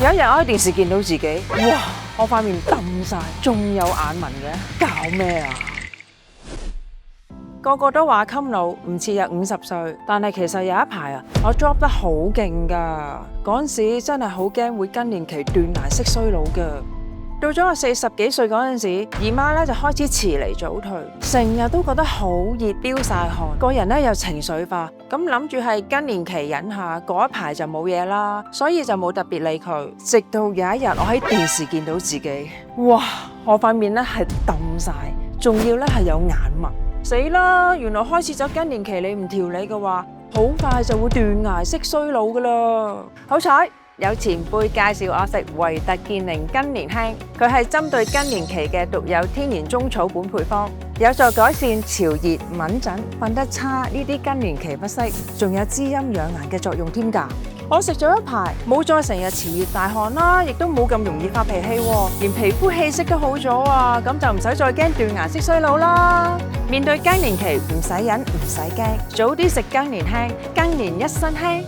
有一日我喺電視見到自己，哇！我塊面揼晒，仲有眼紋嘅，搞咩啊？個個都話襟老唔似有50歲，但係其實有一排啊，我 drop 得好勁㗎。嗰陣時真係好驚會更年期斷崖式衰老㗎。到咗我40幾歲嗰陣時，姨媽咧就開始遲嚟早退，成日都覺得好熱，飆晒汗，個人咧又情緒化，咁諗住係更年期忍下，嗰一排就冇嘢啦，所以就冇特別理佢。直到有一日我喺電視見到自己，哇！我塊面咧係揼晒，仲要咧係有眼紋，死啦！原來開始咗更年期，你唔調理嘅話，好快就會斷崖式衰老噶啦。好彩有前輩介紹我食維特健寧更年輕，佢係針對更年期嘅獨有天然中草本配方，有助改善潮熱、敏疹、瞓得差呢啲更年期不適，仲有滋陰養顏嘅作用添㗎。我食咗一排，冇再成日遲熱大汗啦，亦都冇咁容易發脾氣喎，連皮膚氣色都好咗啊！咁就唔使再驚斷崖式衰老啦。面對更年期唔使忍唔使驚，早啲食更年輕，更年一身輕。